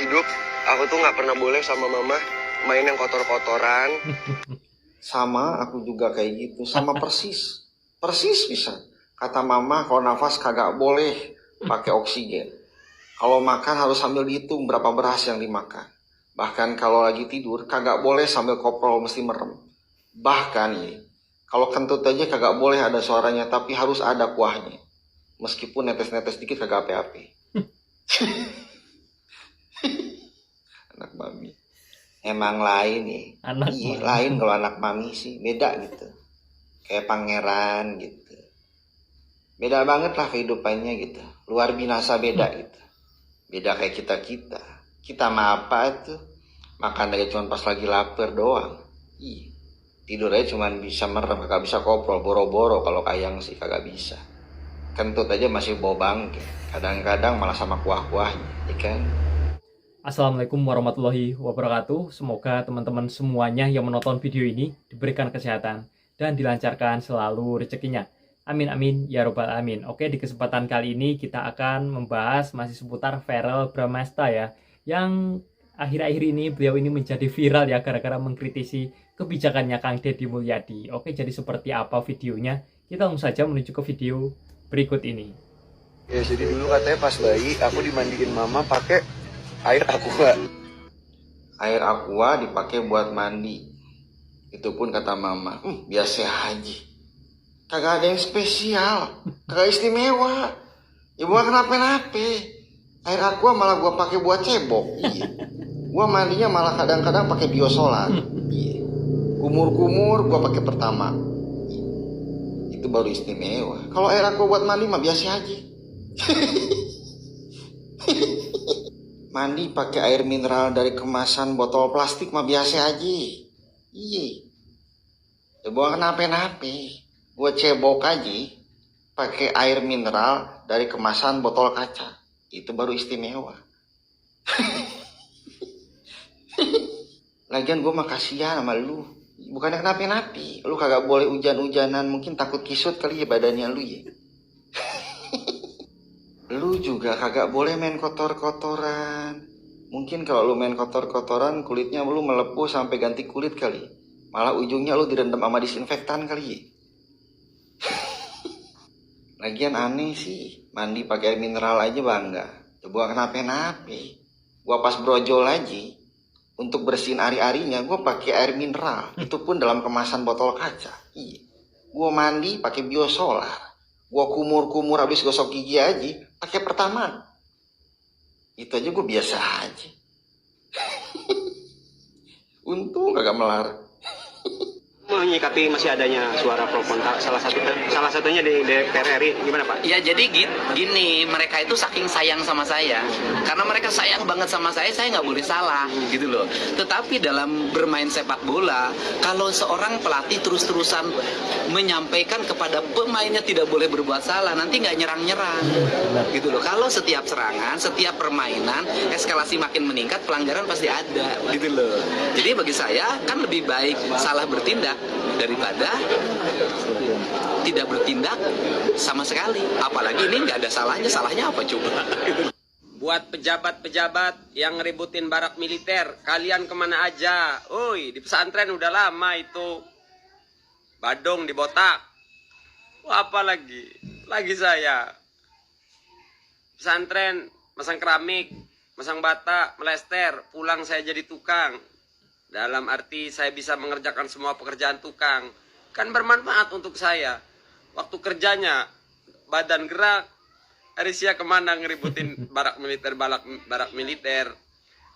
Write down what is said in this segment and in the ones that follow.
hidup, aku tuh nggak pernah boleh sama mama main yang kotor-kotoran. Sama, aku juga kayak gitu. Sama persis. Persis bisa. Kata mama, kalau nafas kagak boleh pakai oksigen. Kalau makan harus sambil dihitung berapa beras yang dimakan. Bahkan kalau lagi tidur, kagak boleh sambil koprol, mesti merem. Bahkan ya, kalau kentut aja kagak boleh ada suaranya, tapi harus ada kuahnya. Meskipun netes-netes dikit kagak ape-ape. Anak mami. Emang lain ya. Anak Iya, mami. lain kalau anak mami sih. Beda gitu. Kayak pangeran gitu. Beda banget lah kehidupannya gitu. Luar binasa beda gitu. Beda kayak kita-kita. Kita mah apa tuh? Makan aja cuma pas lagi lapar doang. Iya. Tidur aja cuma bisa merem, kagak bisa koprol. Boro-boro kalau kayang sih kagak bisa. Kentut aja masih bau bangke. Kadang-kadang malah sama kuah-kuahnya, ya kan? Assalamualaikum warahmatullahi wabarakatuh. Semoga teman-teman semuanya yang menonton video ini diberikan kesehatan dan dilancarkan selalu rezekinya. Amin amin ya robbal alamin. Oke, di kesempatan kali ini kita akan membahas masih seputar Verrel Bramasta ya, yang akhir-akhir ini beliau ini menjadi viral ya gara-gara mengkritisi kebijakannya Kang Deddy Mulyadi. Oke, jadi seperti apa videonya? Kita langsung saja menuju ke video berikut ini. Ya jadi dulu katanya pas bayi aku dimandiin mama pakai air aqua. Air aqua dipakai buat mandi. Itu pun kata mama, biasa aja. Kagak ada yang spesial, kagak istimewa. Ya bukan kenapa-napa. Air aqua malah gua pakai buat cebok. Iya. Gua mandinya malah kadang-kadang pakai biosolar. Iya. Kumur-kumur gua pakai pertama. Iya. Itu baru istimewa. Kalau air aqua buat mandi mah biasa aja. Mandi pakai air mineral dari kemasan botol plastik mah biasa aja. Iya. Ya bukan kenapa-napa. Gue cebok aja pakai air mineral dari kemasan botol kaca. Itu baru istimewa. Lagian gue mah kasihan sama lu. Bukannya kenapa-napa. Lu kagak boleh hujan-hujanan, mungkin takut kisut kali ya badannya lu ya. Lu juga kagak boleh main kotor-kotoran. Mungkin kalau lu main kotor-kotoran, kulitnya lu melepuh sampai ganti kulit kali. Malah ujungnya lu direndam sama disinfektan kali ya. Lagian aneh sih, mandi pakai air mineral aja bangga. Coba kenapa-napa. Gua pas brojol aja, untuk bersihin ari-arinya gua pakai air mineral. Itu pun dalam kemasan botol kaca. Iya. Gua mandi pakai biosolar. Gua kumur-kumur habis gosok gigi aja pakai pertama. Itu aja gua biasa aja. Untung kagak melar. Menyikapi masih adanya suara pro kontra salah satunya di DPR RI gimana Pak? Ya jadi gini, mereka itu saking sayang sama saya, karena mereka sayang banget sama saya nggak boleh salah gitu loh. Tetapi dalam bermain sepak bola, kalau seorang pelatih terus-terusan menyampaikan kepada pemainnya tidak boleh berbuat salah, nanti nggak nyerang-nyerang gitu loh. Kalau setiap serangan, setiap permainan eskalasi makin meningkat, pelanggaran pasti ada gitu loh. Jadi bagi saya kan lebih baik salah bertindak daripada tidak bertindak sama sekali. Apalagi ini nggak ada salahnya apa coba? Buat pejabat-pejabat yang ngeributin barak militer, kalian kemana aja? Oi, di pesantren udah lama itu. Badung dibotak. Wah, apa lagi? Lagi saya. Pesantren, masang keramik, masang bata, melester, pulang saya jadi tukang. Dalam arti saya bisa mengerjakan semua pekerjaan tukang. Kan bermanfaat untuk saya. Waktu kerjanya, badan gerak, Arisia kemana ngeributin barak militer.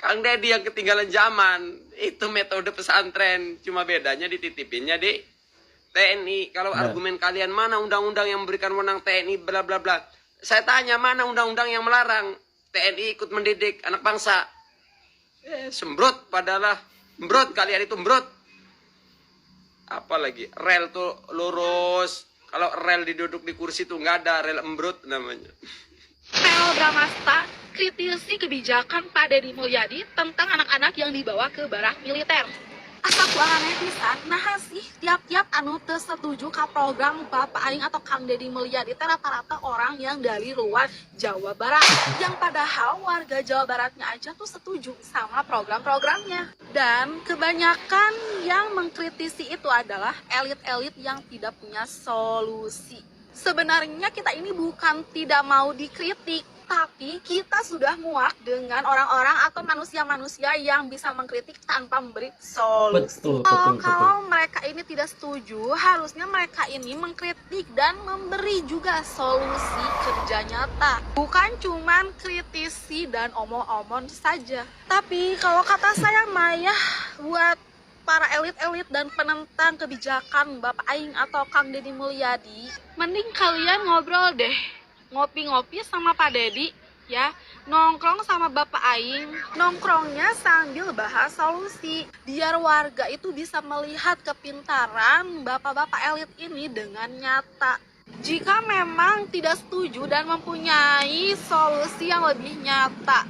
Kang Deddy yang ketinggalan zaman. Itu metode pesantren. Cuma bedanya dititipinnya di TNI. Kalau argumen kalian, mana undang-undang yang memberikan wewenang TNI bla bla bla. Saya tanya, mana undang-undang yang melarang TNI ikut mendidik anak bangsa. Sembrot padahal. Embrot, kalian itu embrot. Apalagi rel tuh lurus. Kalau rel diduduk di kursi tuh nggak ada, rel embrot namanya. Verrel Bramasta kritisi kebijakan Pak Deddy Mulyadi tentang anak-anak yang dibawa ke barak militer. Asa aneh pisan, nah sih tiap-tiap anu teu setuju ka program Bapak Aing atau Kang Deddy Mulyadi teh rata-rata orang yang dari luar Jawa Barat, yang padahal warga Jawa Baratnya aja tuh setuju sama program-programnya. Dan kebanyakan yang mengkritisi itu adalah elit-elit yang tidak punya solusi. Sebenarnya kita ini bukan tidak mau dikritik, tapi kita sudah muak dengan orang-orang atau manusia-manusia yang bisa mengkritik tanpa memberi solusi. Kalau mereka ini tidak setuju, harusnya mereka ini mengkritik dan memberi juga solusi kerja nyata. Bukan cuman kritisi dan omong-omong saja. Tapi kalau kata saya Maya, buat para elit-elit dan penentang kebijakan Bapak Aing atau Kang Deddy Mulyadi, mending kalian ngobrol deh. Ngopi-ngopi sama Pak Deddy, ya, nongkrong sama Bapak Aing, nongkrongnya sambil bahas solusi, biar warga itu bisa melihat kepintaran bapak-bapak elit ini dengan nyata. Jika memang tidak setuju dan mempunyai solusi yang lebih nyata,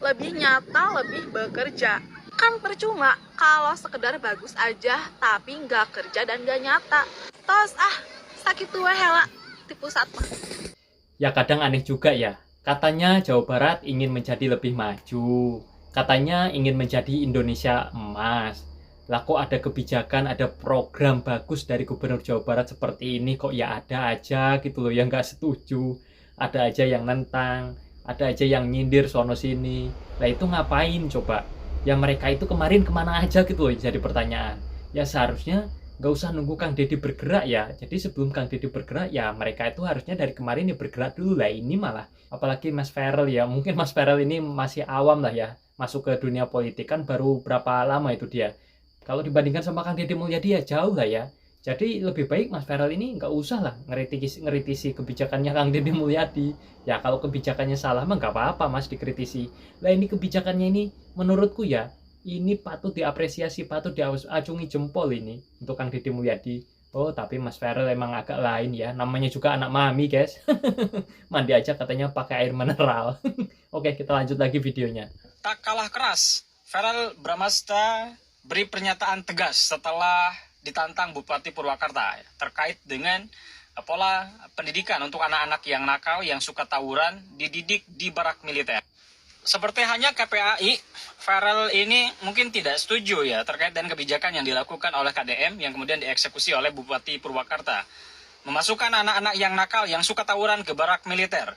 lebih bekerja, kan percuma kalau sekedar bagus aja tapi nggak kerja dan nggak nyata. Tos sakit tua hela di pusat mah. Ya kadang aneh juga ya, katanya Jawa Barat ingin menjadi lebih maju, katanya ingin menjadi Indonesia emas. Lah kok ada kebijakan, ada program bagus dari Gubernur Jawa Barat seperti ini, kok ya ada aja gitu loh yang nggak setuju, ada aja yang nentang, ada aja yang nyindir sono sini. Lah itu ngapain coba? Ya mereka itu kemarin kemana aja gitu loh, jadi pertanyaan. Ya seharusnya nggak usah nunggu Kang Deddy bergerak ya. Jadi sebelum Kang Deddy bergerak ya mereka itu harusnya dari kemarin ya bergerak dulu lah. Ini malah apalagi Mas Ferel ya, mungkin Mas Ferel ini masih awam lah ya, masuk ke dunia politik kan baru berapa lama itu dia. Kalau dibandingkan sama Kang Deddy Mulyadi ya jauh lah ya. Jadi lebih baik Mas Ferel ini nggak usah lah ngeritisi kebijakannya Kang Deddy Mulyadi. Ya kalau kebijakannya salah mah nggak apa-apa Mas dikritisi. Lah ini kebijakannya ini menurutku ya ini patut diapresiasi, patut diacungi jempol ini untuk Kang Deddy Mulyadi. Oh tapi Mas Ferel emang agak lain ya, namanya juga anak mami guys. Mandi aja katanya pakai air mineral. Oke kita lanjut lagi videonya. Tak kalah keras, Verrel Bramasta beri pernyataan tegas setelah ditantang Bupati Purwakarta terkait dengan pola pendidikan untuk anak-anak yang nakal, yang suka tawuran, dididik di barak militer. Seperti hanya KPAI, Verrel ini mungkin tidak setuju ya terkait dengan kebijakan yang dilakukan oleh KDM yang kemudian dieksekusi oleh Bupati Purwakarta. Memasukkan anak-anak yang nakal, yang suka tawuran ke barak militer.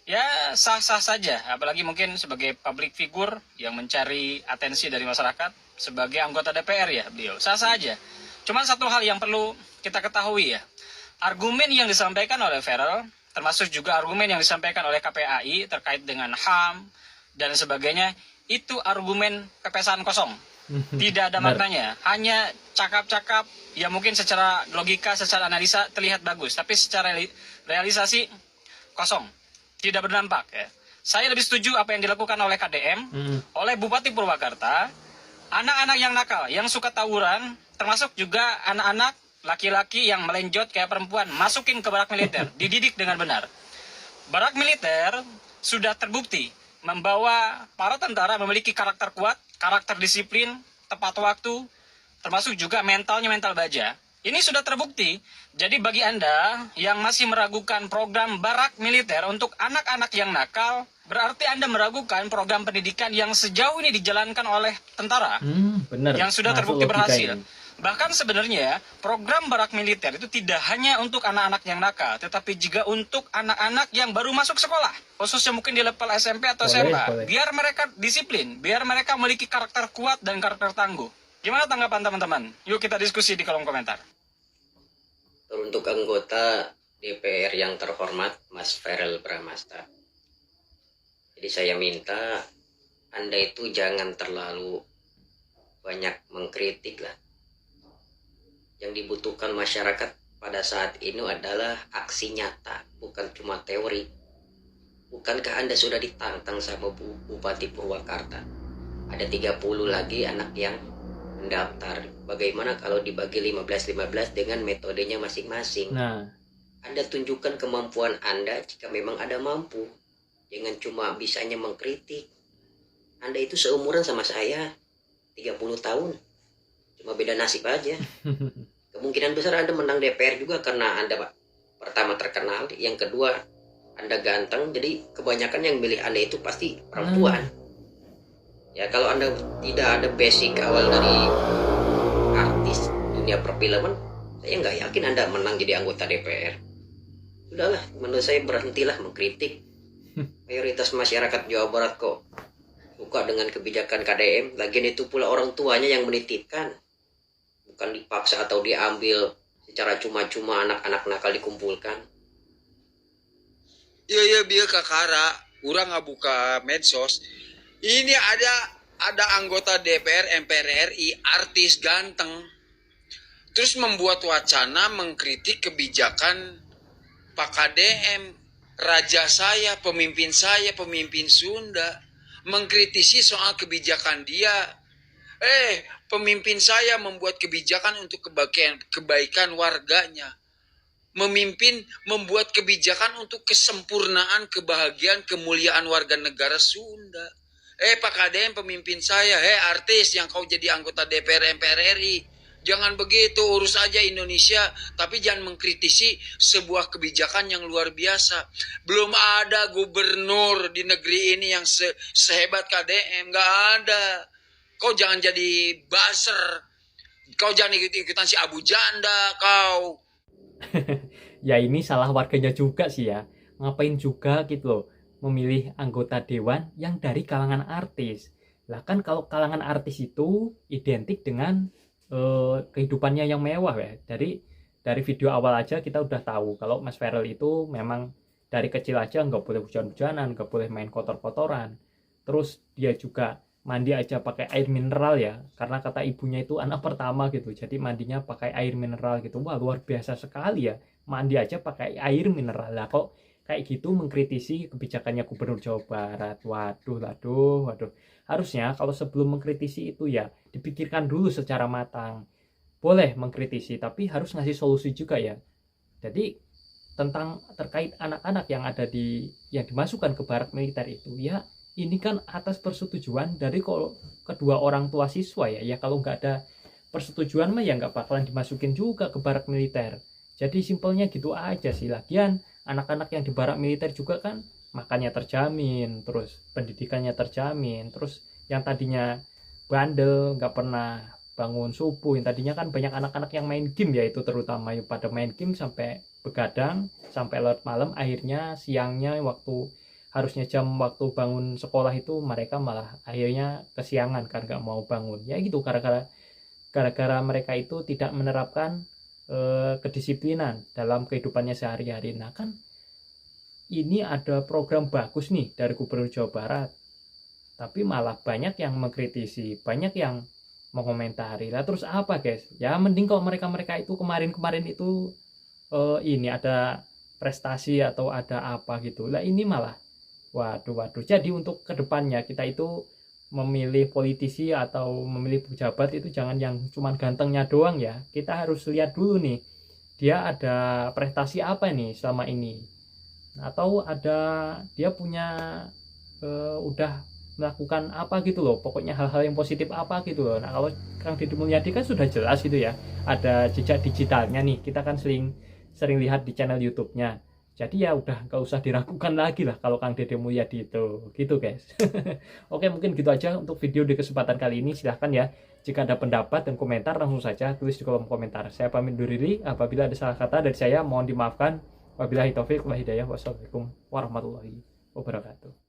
Ya sah-sah saja, apalagi mungkin sebagai public figure yang mencari atensi dari masyarakat, sebagai anggota DPR ya beliau, sah-sah aja. Cuman satu hal yang perlu kita ketahui ya, argumen yang disampaikan oleh Verrel, termasuk juga argumen yang disampaikan oleh KPAI terkait dengan HAM dan sebagainya, itu argumen pepesan kosong. Tidak ada maknanya, hanya cakap-cakap, ya mungkin secara logika, secara analisa terlihat bagus, tapi secara realisasi kosong, tidak berdampak ya. Saya lebih setuju apa yang dilakukan oleh KDM, oleh Bupati Purwakarta, anak-anak yang nakal, yang suka tawuran, termasuk juga anak-anak laki-laki yang melenjot kayak perempuan, masukin ke barak militer, dididik dengan benar. Barak militer sudah terbukti membawa para tentara memiliki karakter kuat, karakter disiplin, tepat waktu, termasuk juga mentalnya mental baja. Ini sudah terbukti. Jadi bagi Anda yang masih meragukan program barak militer untuk anak-anak yang nakal, berarti Anda meragukan program pendidikan yang sejauh ini dijalankan oleh tentara, bener. yang sudah terbukti berhasil. Ini. Bahkan sebenarnya program barak militer itu tidak hanya untuk anak-anak yang nakal, tetapi juga untuk anak-anak yang baru masuk sekolah, khususnya mungkin di level SMP atau SMA. Biar mereka disiplin, biar mereka memiliki karakter kuat dan karakter tangguh. Gimana tanggapan teman-teman? Yuk kita diskusi di kolom komentar. Untuk anggota DPR yang terhormat Mas Verrel Bramasta, jadi saya minta Anda itu jangan terlalu banyak mengkritik lah. Yang dibutuhkan masyarakat pada saat ini adalah aksi nyata, bukan cuma teori. Bukankah Anda sudah ditantang sama Bupati Purwakarta? Ada 30 lagi anak yang mendaftar. Bagaimana kalau dibagi 15-15 dengan metodenya masing-masing? Nah, Anda tunjukkan kemampuan Anda jika memang Anda mampu. Jangan cuma bisanya mengkritik. Anda itu seumuran sama saya, 30 tahun. Cuma beda nasib aja. Kemungkinan besar Anda menang DPR juga karena Anda Pak, pertama terkenal, yang kedua Anda ganteng, jadi kebanyakan yang milih Anda itu pasti perempuan. Ya kalau Anda tidak ada basic awal dari artis dunia perfilman, saya nggak yakin Anda menang jadi anggota DPR. Sudahlah, menurut saya berhentilah mengkritik. Mayoritas masyarakat Jawa Barat kok suka dengan kebijakan KDM. Lagian itu pula orang tuanya yang menitipkan, bukan dipaksa atau diambil secara cuma-cuma anak-anak nakal dikumpulkan. Iya biar kakara, orang nggak buka medsos. Ini ada anggota DPR MPR RI, artis ganteng, terus membuat wacana mengkritik kebijakan Pak KDM, raja saya, pemimpin Sunda, mengkritisi soal kebijakan dia. Pemimpin saya membuat kebijakan untuk kebaikan warganya. Memimpin membuat kebijakan untuk kesempurnaan, kebahagiaan, kemuliaan warga negara Sunda. Pak KDM pemimpin saya, artis yang kau jadi anggota DPR MPR RI. Jangan begitu, urus aja Indonesia, tapi jangan mengkritisi sebuah kebijakan yang luar biasa. Belum ada gubernur di negeri ini yang sehebat KDM, nggak ada. Kau jangan jadi buzzer, kau jangan ikut-ikutan si Abu Janda, kau. Ya ini salah warganya juga sih ya. Ngapain juga gitu loh memilih anggota dewan yang dari kalangan artis. Lah kan kalau kalangan artis itu identik dengan kehidupannya yang mewah ya. Dari video awal aja kita udah tahu kalau Mas Ferel itu memang dari kecil aja nggak boleh hujan-hujanan, nggak boleh main kotor-kotoran. Terus dia juga mandi aja pakai air mineral ya, karena kata ibunya itu anak pertama gitu, jadi mandinya pakai air mineral gitu. Wah luar biasa sekali ya, mandi aja pakai air mineral. Lah kok kayak gitu mengkritisi kebijakannya Gubernur Jawa Barat. Waduh. Harusnya kalau sebelum mengkritisi itu ya dipikirkan dulu secara matang. Boleh mengkritisi tapi harus ngasih solusi juga ya. Jadi terkait anak-anak yang yang dimasukkan ke barak militer itu ya, ini kan atas persetujuan dari kedua orang tua siswa ya. Ya kalau nggak ada persetujuan mah ya nggak bakalan dimasukin juga ke barak militer. Jadi simpelnya gitu aja sih. Lagian anak-anak yang di barak militer juga kan makannya terjamin, terus pendidikannya terjamin, terus yang tadinya bandel nggak pernah bangun subuh, yang tadinya kan banyak anak-anak yang main game ya, itu terutama yang pada main game sampai begadang sampai larut malam, akhirnya siangnya harusnya waktu bangun sekolah itu mereka malah akhirnya kesiangan kan nggak mau bangun ya gitu, gara-gara mereka itu tidak menerapkan kedisiplinan dalam kehidupannya sehari-hari. Nah kan ini ada program bagus nih dari Gubernur Jawa Barat, tapi malah banyak yang mengkritisi, banyak yang mengomentari. Lah terus apa guys? Ya mending kalau mereka itu kemarin itu ini ada prestasi atau ada apa gitu. Lah ini malah waduh. Jadi untuk kedepannya kita itu memilih politisi atau memilih pejabat itu jangan yang cuman gantengnya doang ya. Kita harus lihat dulu nih, dia ada prestasi apa nih selama ini, atau dia punya udah melakukan apa gitu loh, pokoknya hal-hal yang positif apa gitu loh. Nah kalau Kang Deddy Mulyadi kan sudah jelas gitu ya, ada jejak digitalnya nih, kita kan sering lihat di channel YouTube-nya. Jadi ya udah nggak usah diragukan lagi lah kalau Kang Deddy Mulyadi itu gitu guys. Oke, mungkin gitu aja untuk video di kesempatan kali ini. Silahkan ya, jika ada pendapat dan komentar langsung saja tulis di kolom komentar. Saya pamit undur diri, apabila ada salah kata dari saya mohon dimaafkan. Wabillahi taufiq wal hidayah. Wassalamualaikum warahmatullahi wabarakatuh.